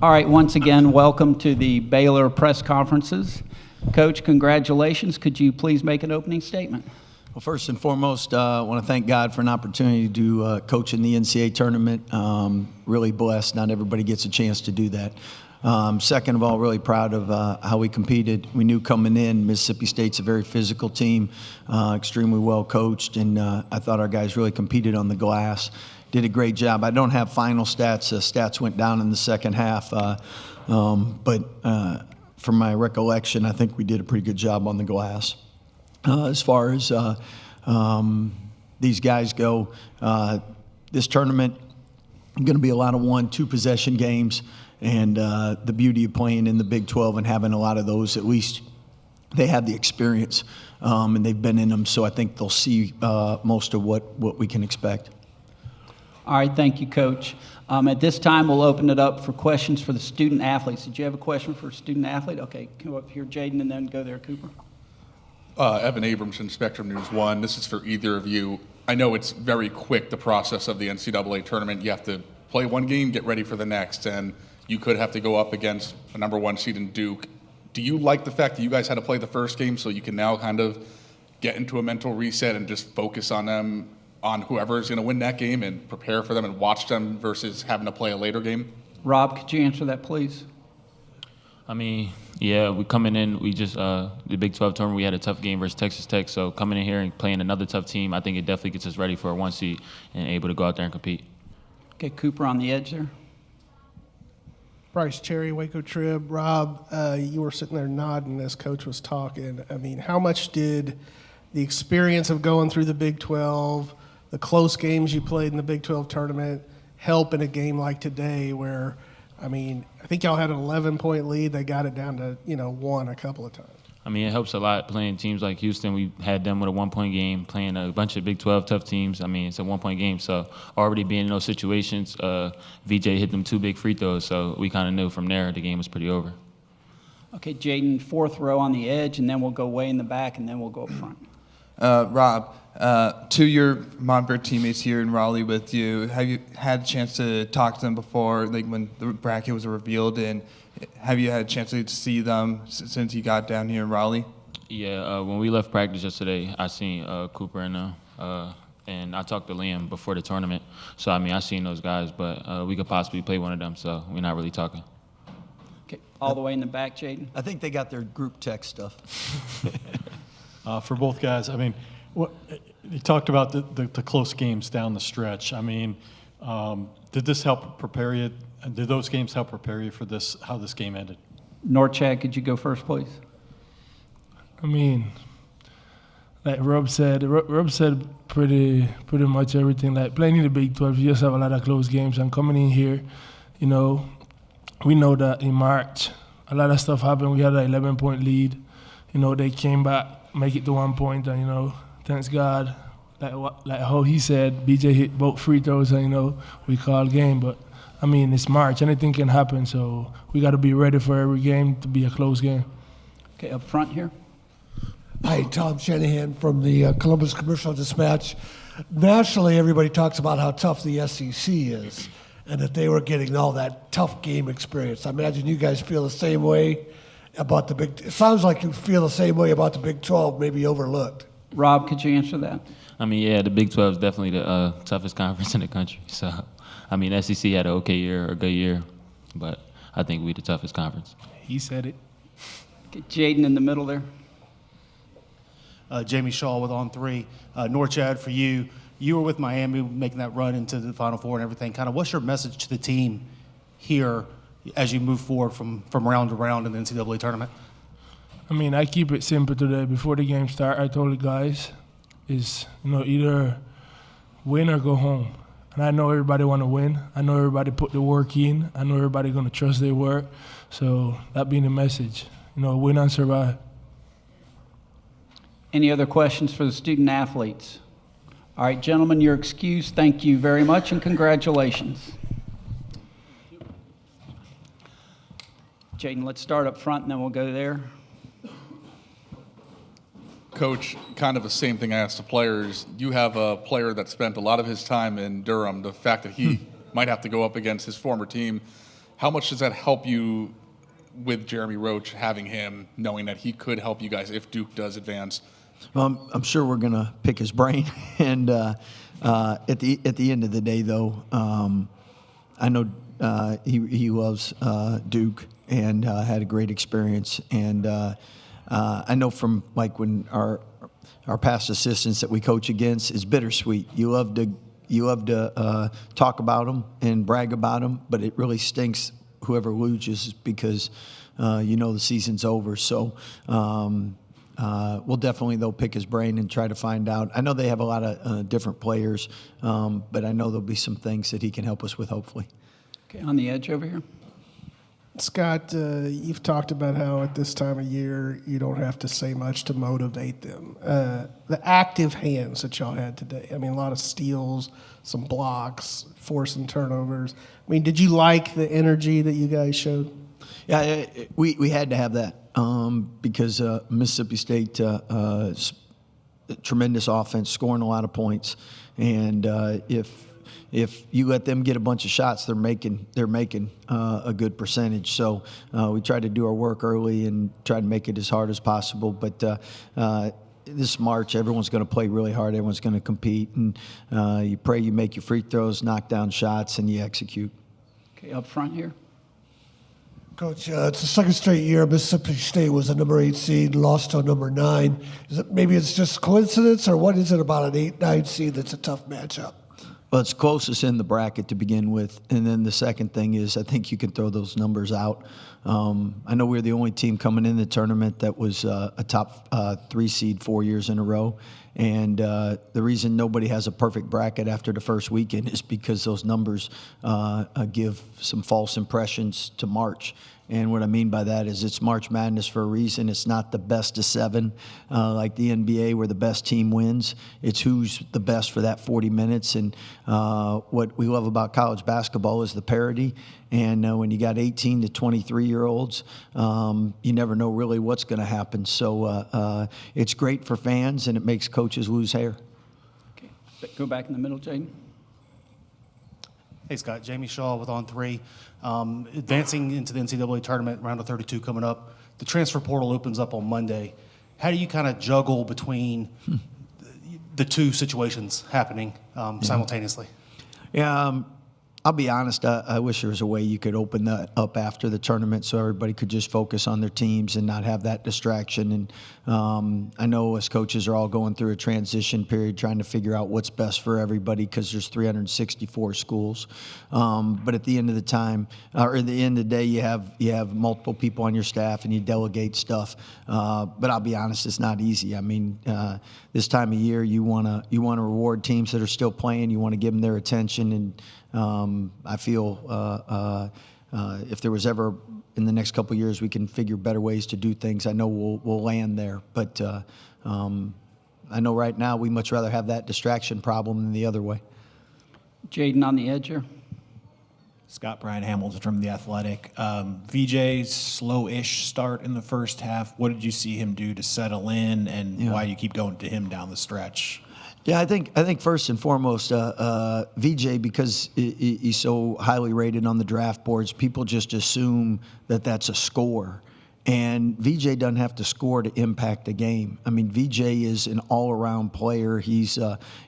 All right, once again, welcome to the Baylor press conferences. Coach, congratulations. Could you please make an opening statement? Well, first and foremost, I want to thank God for an opportunity to coach in the NCAA tournament. Really blessed. Not everybody gets a chance to do that. Second of all, really proud of how we competed. We knew coming in, Mississippi State's a very physical team, extremely well coached, and I thought our guys really competed on the glass. Did a great job. I don't have final stats. Stats went down in the second half, but from my recollection, I think we did a pretty good job on the glass. As far as these guys go, this tournament is going to be a lot of 1-2 possession games, and the beauty of playing in the Big 12 and having a lot of those, at least they have the experience and they've been in them, so I think they'll see most of what we can expect. All right, thank you, Coach. At this time, we'll open it up for questions for the student athletes. Did you have a question for a student athlete? Okay, come up here, Jaden, and then go there, Cooper. Evan Abramson, Spectrum News 1. This is for either of you. I know it's very quick, the process of the NCAA tournament. You have to play one game, get ready for the next, and you could have to go up against a #1 seed in Duke. Do you like the fact that you guys had to play the first game so you can now kind of get into a mental reset and just focus on them, on whoever is going to win that game and prepare for them and watch them versus having to play a later game? Rob, could you answer that, please? I mean, yeah, we coming in, we just, the Big 12 tournament, we had a tough game versus Texas Tech, so coming in here and playing another tough team, I think it definitely gets us ready for a 1 seed and able to go out there and compete. Okay, Cooper on the edge there. Bryce Cherry, Waco Trib. Rob, you were sitting there nodding as Coach was talking. I mean, how much did the experience of going through the Big 12, the close games you played in the Big 12 tournament, help in a game like today where, I mean, I think y'all had an 11-point lead. They got it down to, 1 a couple of times. I mean, it helps a lot playing teams like Houston. We had them with a 1-point game, playing a bunch of Big 12 tough teams. I mean, it's a 1-point game. So already being in those situations, VJ hit them 2 big free throws. So we kind of knew from there the game was pretty over. Okay, Jaden, 4th row on the edge, and then we'll go way in the back, and then we'll go up front. Rob, 2 your Montverde teammates here in Raleigh with you. Have you had a chance to talk to them before, like when the bracket was revealed, and have you had a chance to see them since you got down here in Raleigh? Yeah, when we left practice yesterday, I seen Cooper and I talked to Liam before the tournament. So, I mean, I seen those guys, but we could possibly play one of them, so we're not really talking. Okay, all the way in the back, Jaden. I think they got their group text stuff. For both guys, I mean, you talked about the close games down the stretch. I mean, did this help prepare you? Did those games help prepare you for this? How this game ended? Norchad, could you go first, please? I mean, like Rob said pretty much everything. Like playing in the Big 12, you just have a lot of close games. And coming in here, we know that in March a lot of stuff happened. We had an 11-point lead. They came back, make it to 1 point, and thanks God, like how he said, BJ hit both free throws, and we called game. But I mean, it's March, anything can happen, so we got to be ready for every game to be a close game. Okay, up front here. Hi, Tom Shanahan from the Columbus Commercial Dispatch. Nationally, everybody talks about how tough the SEC is, and that they were getting all that tough game experience. I imagine you guys feel the same way about the Big. It sounds like you feel the same way about the Big 12, maybe overlooked. Rob, could you answer that? I mean, yeah, the Big 12 is definitely the toughest conference in the country. So, I mean, SEC had an okay year or a good year, but I think we the toughest conference. He said it. Okay, Jaden in the middle there. Jamie Shaw with On 3. Norchad, for you, you were with Miami making that run into the Final Four and everything. Kind of what's your message to the team here as you move forward from round to round in the NCAA tournament? I mean, I keep it simple today. Before the game start, I told the guys is, either win or go home. And I know everybody want to win. I know everybody put the work in. I know everybody going to trust their work. So that being the message, win and survive. Any other questions for the student athletes? All right, gentlemen, you're excused. Thank you very much, and congratulations. Jaden, let's start up front, and then we'll go there. Coach, kind of the same thing I asked the players. You have a player that spent a lot of his time in Durham. The fact that he might have to go up against his former team, How much does that help you with Jeremy Roach, having him, knowing that he could help you guys if Duke does advance? Well, I'm sure we're going to pick his brain. And at the end of the day, though, I know he loves Duke and had a great experience. And I know from like when our past assistants that we coach against, it's bittersweet. You love to talk about them and brag about them, but it really stinks whoever loses because the season's over. So we'll definitely, though, pick his brain and try to find out. I know they have a lot of different players, but I know there'll be some things that he can help us with, hopefully. Okay, on the edge over here. Scott, you've talked about how at this time of year you don't have to say much to motivate them. The active hands that y'all had today, I mean, a lot of steals, some blocks, forcing turnovers. I mean, did you like the energy that you guys showed? Yeah, we had to have that because Mississippi State, tremendous offense, scoring a lot of points, and if you let them get a bunch of shots, they're making a good percentage. So we tried to do our work early and try to make it as hard as possible. But this March, everyone's going to play really hard. Everyone's going to compete, and you pray you make your free throws, knock down shots, and you execute. Okay, up front here. Coach, it's the second straight year Mississippi State was a number 8 seed, lost to a number 9. Maybe it's just coincidence, or what is it about an 8-9 seed that's a tough matchup? Well, it's closest in the bracket to begin with. And then the second thing is I think you can throw those numbers out. I know we're the only team coming in the tournament that was a top 3 seed 4 years in a row. And the reason nobody has a perfect bracket after the first weekend is because those numbers give some false impressions to March. And what I mean by that is it's March Madness for a reason. It's not the best of 7 like the NBA where the best team wins. It's who's the best for that 40 minutes. And what we love about college basketball is the parity. And when you got 18 to 23-year-olds, you never know really what's going to happen. So it's great for fans, and it makes coaches lose hair. Okay, go back in the middle, Jaden. Hey, Scott. Jamie Shaw with On 3. Advancing into the NCAA tournament, round of 32 coming up. The transfer portal opens up on Monday. How do you kind of juggle between the two situations happening simultaneously? Yeah, I'll be honest, I wish there was a way you could open that up after the tournament so everybody could just focus on their teams and not have that distraction. And I know us coaches are all going through a transition period trying to figure out what's best for everybody because there's 364 schools. But at the end of the time, or at the end of the day, you have multiple people on your staff and you delegate stuff. But I'll be honest, it's not easy. I mean, this time of year, you want to reward teams that are still playing. You want to give them their attention. And I feel if there was ever in the next couple of years we can figure better ways to do things, I know we'll land there. But I know right now we much rather have that distraction problem than the other way. Jaden on the edge here. Scott Brian Hamilton from The Athletic. VJ's slow-ish start in the first half. What did you see him do to settle in, and why do you keep going to him down the stretch? Yeah, I think first and foremost, VJ, because he's so highly rated on the draft boards, people just assume that that's a score. And VJ doesn't have to score to impact the game. I mean, VJ is an all-around player. He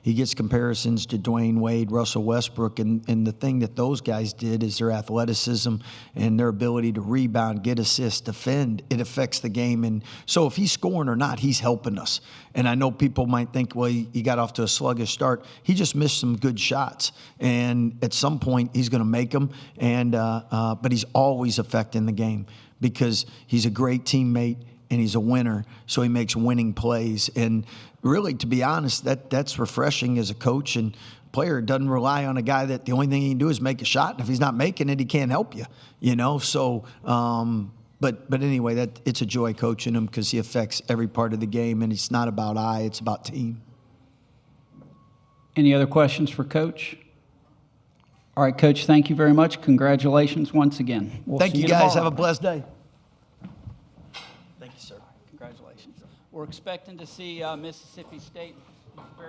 gets comparisons to Dwayne Wade, Russell Westbrook, and the thing that those guys did is their athleticism and their ability to rebound, get assists, defend. It affects the game. And so if he's scoring or not, he's helping us. And I know people might think, well, he got off to a sluggish start. He just missed some good shots. And at some point, he's going to make them. And but he's always affecting the game, because he's a great teammate and he's a winner, so he makes winning plays. And really, to be honest, that's refreshing as a coach and player. Doesn't rely on a guy that the only thing he can do is make a shot, and if he's not making it, he can't help you, So, but anyway, it's a joy coaching him because he affects every part of the game, and it's not about it's about team. Any other questions for Coach? All right, Coach, thank you very much. Congratulations once again. We'll Thank see you, guys. tomorrow. Have a blessed day. Thank you, sir. Congratulations. We're expecting to see Mississippi State very